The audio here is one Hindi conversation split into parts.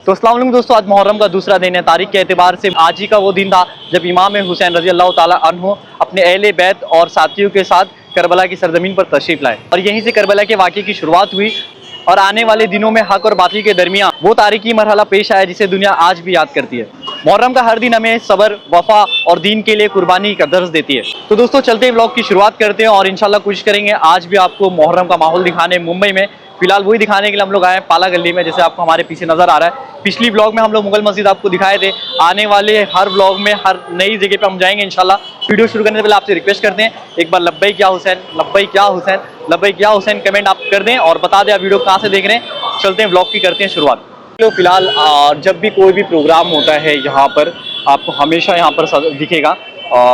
तो अस्सलाम वालेकुम दोस्तों, आज मुहर्रम का दूसरा दिन है। तारीख के एतबार से आज ही का वो दिन था जब इमाम हुसैन रजी अल्लाह ताला अन्हु अपने अहले बैत और साथियों के साथ करबला की सरजमीन पर तशरीफ लाए और यहीं से करबला के वाक़े की शुरुआत हुई और आने वाले दिनों में हक और बातिल के दरमियान वो तारीखी मरहला पेश आया जिसे दुनिया आज भी याद करती है। मुहर्रम का हर दिन हमें सब्र, वफा और दीन के लिए कुर्बानी का दर्ज देती है। तो दोस्तों चलते ही व्लॉग की शुरुआत करते हैं और इंशाल्लाह कोशिश करेंगे आज भी आपको मुहर्रम का माहौल दिखाने मुंबई में। फिलहाल वही दिखाने के लिए हम लोग आए हैं पाला गली में, जैसे आपको हमारे पीछे नजर आ रहा है। पिछली व्लॉग में हम लोग मुगल मस्जिद आपको दिखाए थे। आने वाले हर व्लॉग में हर नई जगह पे हम जाएंगे इंशाल्लाह। वीडियो शुरू करने से पहले आपसे रिक्वेस्ट करते हैं एक बार लब्बैक या हुसैन, लब्बैक या हुसैन, लब्बैक या हुसैन कमेंट आप कर दें और बता दें आप वीडियो कहाँ से देख रहे हैं। चलते हैं व्लॉग की, करते हैं शुरुआत। तो फिलहाल जब भी कोई भी प्रोग्राम होता है यहाँ पर आपको हमेशा यहाँ पर दिखेगा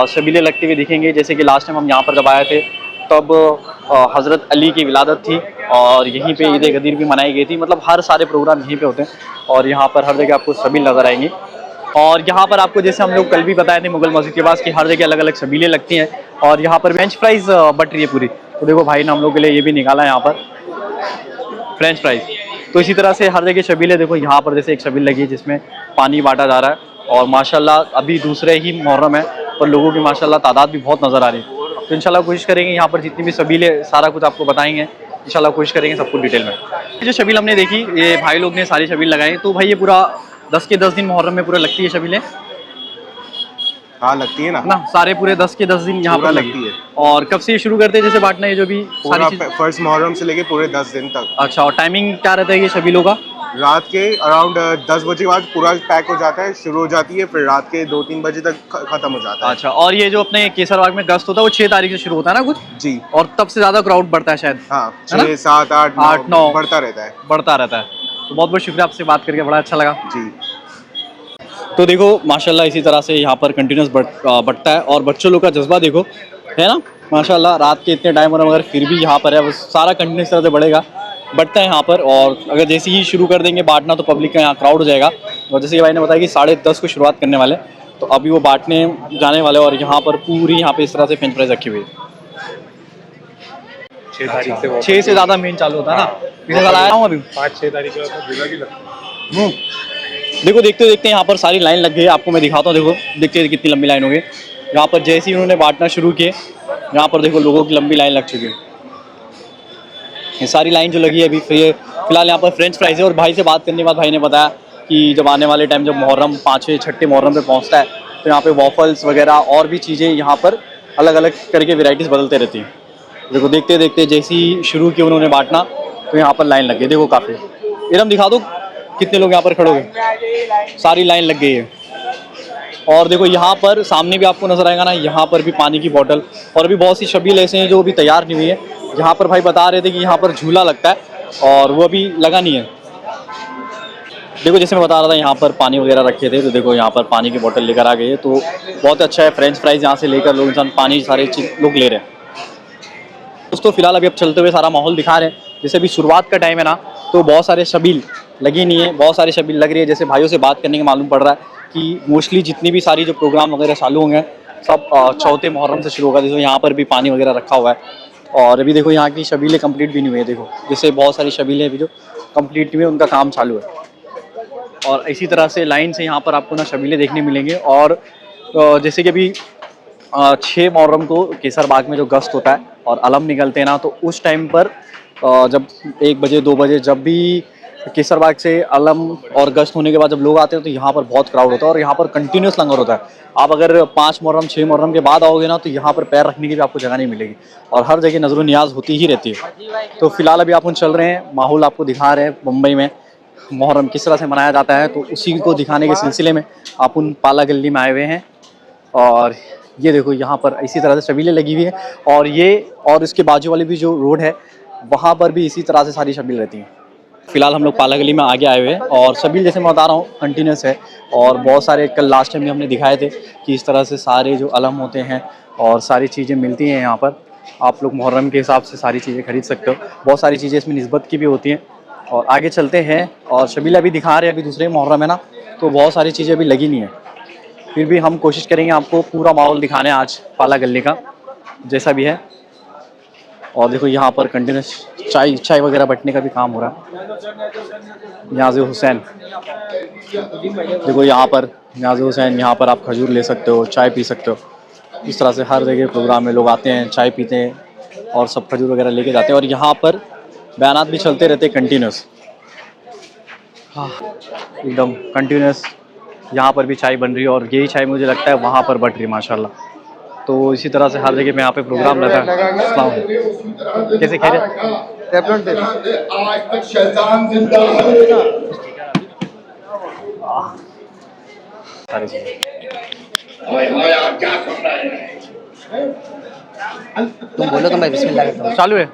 शबीले लगते हुए दिखेंगे। जैसे कि लास्ट टाइम हम यहाँ पर जब आए थे तब हज़रत अली की विलादत थी और यहीं पे ईद गदीर भी मनाई गई थी। मतलब हर सारे प्रोग्राम यहीं पे होते हैं और यहाँ पर हर जगह आपको शबील नज़र आएंगी। और यहाँ पर आपको जैसे हम लोग कल भी बताए थे मुगल मस्जिद के पास कि हर जगह अलग अलग शबीलें लगती हैं और यहाँ पर फ्रेंच फ्राइज़ बट रही है पूरी। तो देखो भाई ने हम लोग के लिए ये भी निकाला है यहाँ पर फ्रेंच फ्राइज़। तो इसी तरह से हर जगह शबीलें, देखो यहाँ पर जैसे एक शबील लगी है जिसमें पानी बांटा जा रहा है और माशाल्लाह अभी दूसरे ही मुहर्रम है और लोगों की माशाल्लाह तादाद भी बहुत नज़र आ रही है। तो इंशाल्लाह कोशिश करेंगे यहाँ पर जितनी भी शबीलें सारा कुछ आपको बताएंगे। इंशाल्लाह कोशिश करेंगे सब कुछ डिटेल में। जो शबील हमने देखी ये भाई लोग ने सारी शबील लगाई। तो भाई ये पूरा 10 के 10 दिन मुहर्रम में पूरा लगती है शबीलें? हाँ लगती है ना सारे पूरे 10 के 10 दिन यहाँ पर लगती है। और कब से शुरू करते हैं जैसे बांटना है जो भी सारी फर्स्ट मुहर्रम से लेके पूरे 10 दिन तक। अच्छा, और टाइमिंग क्या रहता है ये शबीलों का? रात के अराउंड 10 बजे के बाद पूरा पैक हो जाता है, शुरू हो जाती है, फिर रात के 2-3 बजे तक खत्म हो जाता है। अच्छा, और ये जो अपने केसर बाग में गश्त होता है वो 6 तारीख से शुरू होता है ना कुछ? जी। और तब से ज्यादा क्राउड बढ़ता है शायद? हाँ, 6, 7, 8, 9 बढ़ता रहता है। तो बहुत बहुत शुक्रिया, आपसे बात करके बड़ा अच्छा लगा जी। तो देखो माशाल्लाह इसी तरह से यहाँ पर कंटिन्यूस बढ़ता है और बच्चों लोग का जज्बा देखो है ना माशाल्लाह। रात के इतने टाइम और मगर फिर भी यहाँ पर है वो सारा कंटिन्यूस तरह से बढ़ता है यहाँ पर। और अगर जैसे ही शुरू कर देंगे बांटना तो पब्लिक का यहाँ क्राउड हो जाएगा। और जैसे कि भाई ने बताया कि 10:30 को शुरुआत करने वाले, तो अभी वो बांटने जाने वाले और यहाँ पर पूरी यहाँ पे इस तरह से फ्रेंच फ्राइज रखी हुई है। 6 से ज़्यादा मेन चालू होता है ना। पिछले साल आया हूँ अभी 5-6 तारीख को। देखो देखते देखते यहाँ पर सारी लाइन लग गई है। आपको मैं दिखाता हूँ, देखो देखते कितनी लंबी लाइन हो गई। यहाँ पर जैसे ही उन्होंने बांटना शुरू किए यहाँ पर देखो लोगों की लंबी लाइन लग चुकी है। ये सारी लाइन जो लगी है अभी फिलहाल यहाँ पर फ्रेंच फ्राइज है। और भाई से बात करने के बाद भाई ने बताया कि जब आने वाले टाइम जब मुहर्रम 5वें 6ठे मुहर्रम पे पहुँचता है तो यहाँ पे वॉफल्स वगैरह और भी चीज़ें यहाँ पर अलग अलग करके वेराइटीज़ बदलते रहती हैं। देखो देखते देखते जैसे ही शुरू किया उन्होंने बांटना तो यहाँ पर लाइन लग गई। देखो काफ़ी एकदम दिखा दो कितने लोग यहाँ पर खड़े हुए, सारी लाइन लग गई है। और देखो यहाँ पर सामने भी आपको नजर आएगा ना, यहाँ पर भी पानी की बोतल और अभी बहुत सी शबील ऐसे हैं जो अभी तैयार नहीं हुई है। यहाँ पर भाई बता रहे थे कि यहाँ पर झूला लगता है और वो अभी लगा नहीं है। देखो जैसे मैं बता रहा था यहाँ पर पानी वगैरह रखे थे, तो देखो यहाँ पर पानी की बोतल लेकर आ गई है। तो बहुत अच्छा है, फ्रेंच फ्राइज यहाँ से लेकर लोग इंसान पानी सारे लोग ले रहे हैं। दोस्तों फिलहाल अभी अब चलते हुए सारा माहौल दिखा रहे हैं। जैसे अभी शुरुआत का टाइम है ना, तो बहुत सारे शबील लगी नहीं है, बहुत सारी शबील लग रही है। जैसे भाइयों से बात करने के मालूम पड़ रहा है कि मोस्टली जितनी भी सारी जो प्रोग्राम वगैरह चालू होंगे सब चौथे मुहर्रम से शुरू होगा। जैसे यहाँ पर भी पानी वगैरह रखा हुआ है और अभी देखो यहाँ की शबीलें कंप्लीट भी नहीं हुई है। देखो जैसे बहुत सारी शबीलें अभी जो कंप्लीट नहीं हुई उनका काम चालू है। और इसी तरह से लाइन से यहाँ पर आपको ना शबीलें देखने मिलेंगे। और जैसे कि अभी 6 मुहर्रम को केसर बाग में जो गश्त होता है और अलम निकलते हैं ना, तो उस टाइम पर जब 1 बजे 2 बजे जब भी केसर बाग से अलम और गश्त होने के बाद जब लोग आते हैं तो यहाँ पर बहुत क्राउड होता है और यहाँ पर कंटिन्यूस लंगर होता है। आप अगर 5 मुहर्रम 6 मुहर्रम के बाद आओगे ना तो यहाँ पर पैर रखने की भी आपको जगह नहीं मिलेगी और हर जगह नज़र नियाज होती ही रहती है। तो फिलहाल अभी आप चल रहे हैं, माहौल आपको दिखा रहे हैं मुंबई में मुहर्रम किस तरह से मनाया जाता है, तो उसी को दिखाने के सिलसिले में आप पाला गली में आए हुए हैं। और ये देखो यहाँ पर इसी तरह से शबीलें लगी हुई है और ये और इसके बाजू वाली भी जो रोड है वहाँ पर भी इसी तरह से सारी शबील रहती हैं। फिलहाल हम लोग पाला गली में आगे आए हुए हैं और शबील जैसे मैं बता रहा हूँ कंटिन्यूस है और बहुत सारे कल लास्ट टाइम भी हमने दिखाए थे कि इस तरह से सारे जो अलम होते हैं और सारी चीज़ें मिलती हैं यहाँ पर। आप लोग मुहर्रम के हिसाब से सारी चीज़ें खरीद सकते हो। बहुत सारी चीज़ें इसमें निस्बत की भी होती हैं। और आगे चलते हैं और शबील अभी दिखा रहे हैं, अभी दूसरे मुहर्रम है ना, तो बहुत सारी चीज़ें अभी लगी नहीं है। फिर भी हम कोशिश करेंगे आपको पूरा माहौल दिखाने आज पाला गली का जैसा भी है। और देखो यहाँ पर कंटिन्यूस चाय वगैरह बटने का भी काम हो रहा है। न्याज़ हुसैन, देखो यहाँ पर न्याज़ हुसैन, यहाँ पर आप खजूर ले सकते हो, चाय पी सकते हो। इस तरह से हर जगह प्रोग्राम में लोग आते हैं, चाय पीते हैं और सब खजूर वगैरह लेके जाते हैं। और यहाँ पर बयानात भी चलते रहते हैं कंटिन्यूस, हाँ एकदम कंटिन्यूस। यहाँ पर भी चाय बन रही है और यही चाय मुझे लगता है वहाँ पर बट रही है माशाल्लाह। तो इसी तरह से हर जगह में यहाँ पे प्रोग्राम रहता है। अस्सलाम वालेकुम, कैसे कह तुम बोलो तो मैं बिस्मिल्लाह करता हूँ। चालू है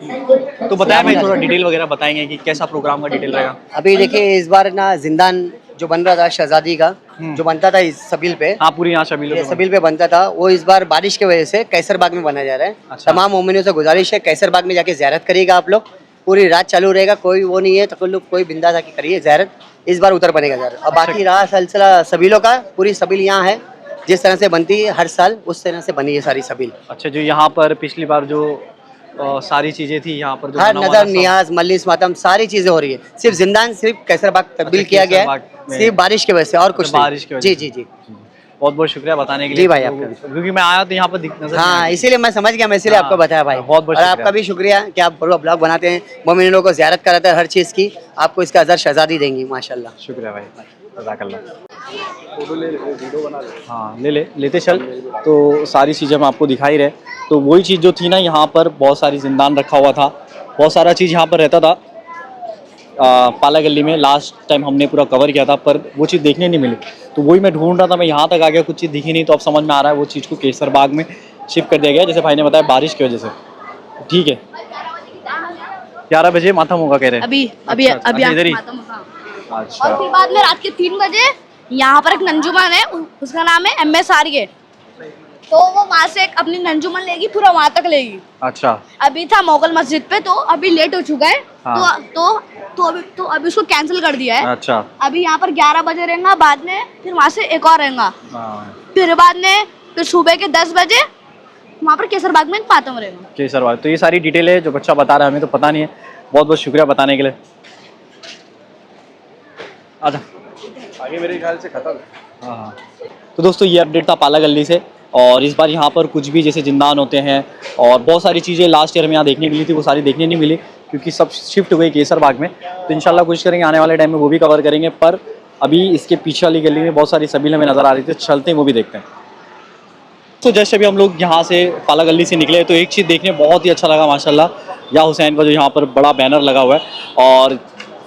तो बताया भाई, थोड़ा डिटेल वगैरह बताएंगे कि कैसा प्रोग्राम का डिटेल रहेगा। अभी देखिए इस बार ना जिंदान जो बन रहा था शहजादी का, जो बनता था इस सबील पे, हाँ पूरी यहाँ शबील ये सबील पे बनता था, वो इस बार बारिश की वजह से कैसर बाग में बनाया जा रहा है। अच्छा। तमाम मोमिनों से गुजारिश है कैसर बाग में जाके ज़ियारत करिएगा आप लोग, पूरी रात चालू रहेगा, कोई वो नहीं है तकल्लुफ, कोई बिंदास आके करिए ज़ियारत। इस बार उधर बनेगा ज़ियारत। और बाकी रहा सिलसिला सबीलों का, पूरी सबील यहाँ है जिस तरह से बनती है हर साल, उस तरह से बनी है सारी सबील। अच्छा, जो यहाँ पर पिछली बार जो सारी चीज़ें थी यहाँ पर जो हर बना हुआ नजर था सब- नियाज मल्लिस मातम सारी चीजें हो रही है। सिर्फ जिंदान सिर्फ कैसर बाग तब्दील अच्छा, किया गया कैसर बाग है में- सिर्फ बारिश की वजह से, और कुछ अच्छा, नहीं। बारिश की वजह जी से। जी जी बहुत बहुत शुक्रिया बताने के लिए। जी भाई, तो- आपका भी। क्योंकि मैं आया तो यहाँ पर नजर नहीं हाँ, आया। इसीलिए मैं समझ गया, मैं इसीलिए हाँ, आपको बताया भाई। बहुत बहुत और शुक्रिया। आपका भी शुक्रिया कि आप पूरा ब्लॉग बनाते हैं, मोमिनों को ज़ियारत कराते हैं हर चीज़ की, आपको इसका अजर शहजादी देंगी माशाल्लाह। शुक्रिया भाई, जज़ाकल्लाह। हाँ लेते चल। तो सारी चीज़ें हम आपको दिखाई रहे। तो वही चीज़ जो थी ना, यहाँ पर बहुत सारी जिंदान रखा हुआ था, बहुत सारा चीज़ यहाँ पर रहता था। पाला गली में लास्ट टाइम हमने पूरा कवर किया था, पर वो चीज़ देखने नहीं मिली। तो वही मैं ढूंढ रहा था, मैं यहाँ तक आ गया, कुछ चीज़ दिखी नहीं। तो अब समझ में आ रहा है वो चीज़ को केसर बाग में शिफ्ट कर दिया गया, जैसे भाई ने बताया बारिश की वजह से। ठीक है, 11 बजे मातम होगा कह रहे हैं। अभी अच्छा, इधर ही। मातम होगा। अच्छा और फिर बाद में रात के 3 बजे यहाँ पर एक नंजुमन है, उसका नाम है MS आर्य। तो वो वहाँ से एक अपनी नंजुमन लेगी, पूरा वहाँ तक लेगी। अच्छा अभी था मोगल मस्जिद पे, तो अभी लेट हो चुका है। हाँ। तो अभी उसको कैंसिल कर दिया है। अच्छा अभी यहाँ पर 11 बजे रहेगा, बाद में फिर वहाँ से एक और रहेगा, हाँ, फिर बाद में फिर सुबह के 10 बजे वहाँ पर केसर बाग में एक मातम रहेगा। केसर बाग। तो ये सारी डिटेल है जो बच्चा बता रहा है, हमें तो पता नहीं है। बहुत बहुत शुक्रिया बताने के लिए। आजा आगे मेरे ख्याल से खत्म। हाँ। तो दोस्तों ये अपडेट था पाला गली से। और इस बार यहाँ पर कुछ भी जैसे जिंदान होते हैं और बहुत सारी चीज़ें लास्ट ईयर में यहाँ देखने मिली थी, वो सारी देखने नहीं मिली क्योंकि सब शिफ्ट हुए केसर बाग में। तो इंशाल्लाह कोशिश करेंगे आने वाले टाइम में वो भी कवर करेंगे। पर अभी इसके पीछे वाली गली में बहुत सारी सबील हमें नज़र आ रही थी, चलते हैं वो भी देखते हैं। तो जैसे अभी हम लोग यहाँ से पाला गली से निकले तो एक चीज़ देखने बहुत ही अच्छा लगा माशाल्लाह, या हुसैन का जो यहाँ पर बड़ा बैनर लगा हुआ है। और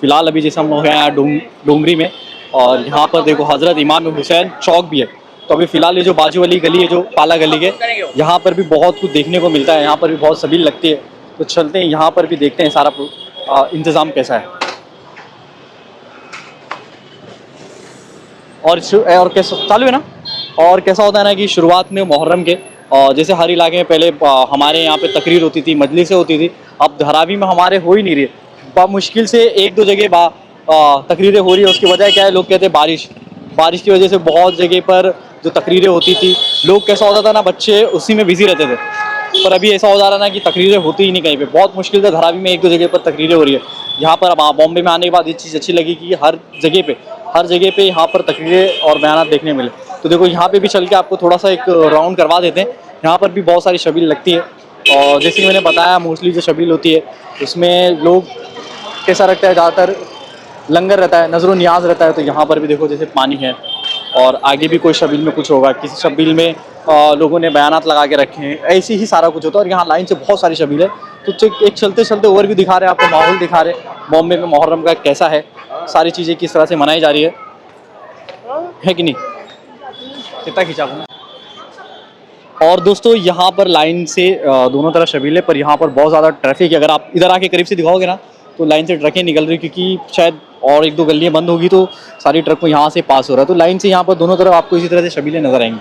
फिलहाल अभी जैसे हम लोग हैं डोंगरी में, और यहाँ पर देखो हज़रत इमाम हुसैन चौक भी है। तो अभी फ़िलहाल ये जो बाजू वाली गली है जो पाला गली के, यहाँ पर भी बहुत कुछ देखने को मिलता है, यहाँ पर भी बहुत सबील लगती है। तो चलते हैं यहाँ पर भी देखते हैं सारा इंतज़ाम कैसा है। और कैसा चालू है ना, और कैसा होता है ना कि शुरुआत में मुहर्रम के जैसे हर इलाके में पहले हमारे यहाँ पे तकरीर होती थी, मजलिसें होती थी। अब धारावी में हमारे हो ही नहीं रही, मुश्किल से एक दो जगह तकरीरें हो रही है। उसकी वजह क्या है, लोग कहते हैं बारिश की वजह से बहुत जगह पर जो तकरीरें होती थी, लोग कैसा होता था ना, बच्चे उसी में बिजी रहते थे। पर अभी ऐसा हो जा रहा है ना कि तकरीरें होती ही नहीं कहीं पे, बहुत मुश्किल से धारावी में एक दो जगह पर तकरीरें हो रही है। यहाँ पर अब बॉम्बे में आने के बाद ये चीज़ अच्छी लगी कि हर जगह पे यहाँ पर तकरीरें और बयान देखने मिले। तो देखो यहाँ पे भी चल के आपको थोड़ा सा एक राउंड करवा देते हैं। यहाँ पर भी बहुत सारी शबील लगती है, और जैसे कि मैंने बताया मोस्टली जो शबील होती है उसमें लोग कैसा रखता है, ज़्यादातर लंगर रहता है, नजर नियाज रहता है। तो यहाँ पर भी देखो जैसे पानी है, और आगे भी कोई शबील में कुछ होगा, किसी शबील में लोगों ने बयानात लगा के रखे हैं, ऐसे ही सारा कुछ होता है। और यहाँ लाइन से बहुत सारी शबील है। तो एक चलते चलते ओवरव्यू दिखा रहे हैं आपको, माहौल दिखा रहे हैं बॉम्बे में मुहर्रम का कैसा है, सारी चीज़ें किस तरह से मनाई जा रही है कि नहीं। कितना खींचा आपने। और दोस्तों यहाँ पर लाइन से दोनों तरफ शबील है, पर यहाँ पर बहुत ज़्यादा ट्रैफिक है। अगर आप इधर आके करीब से दिखाओगे ना तो लाइन से ट्रकें निकल रही, क्योंकि शायद और एक दो गलियाँ बंद होगी तो सारी ट्रक को यहाँ से पास हो रहा है। तो लाइन से यहाँ पर दोनों तरफ आपको इसी तरह से शबीलें नज़र आएंगी।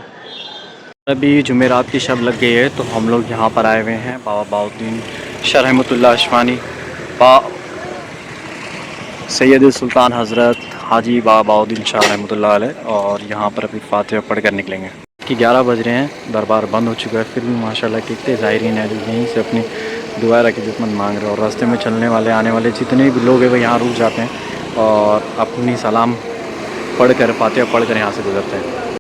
अभी जुमेरात की शब लग गई है, तो हम लोग यहाँ पर आए हुए हैं बाबा बाउद्दीन शाह रहमतुल्लाह अशवानी सैयद सुल्तान हज़रत हाजी बाबा बाउद्दीन शाह रहमतुल्लाह अलैह। और यहाँ पर अभी फातिहा पढ़ कर निकलेंगे कि 11 बज रहे हैं, दरबार बंद हो चुका है। फिर भी माशाल्लाह कितने ज़ायरीन हैं जो यहीं से अपनी दुआ रखी जितमन मांग रहे हैं। और रास्ते में चलने वाले आने वाले जितने भी लोग हैं वो यहाँ रुक जाते हैं और अपनी सलाम पढ़ कर फातिहा पढ़ कर यहाँ से गुजरते हैं।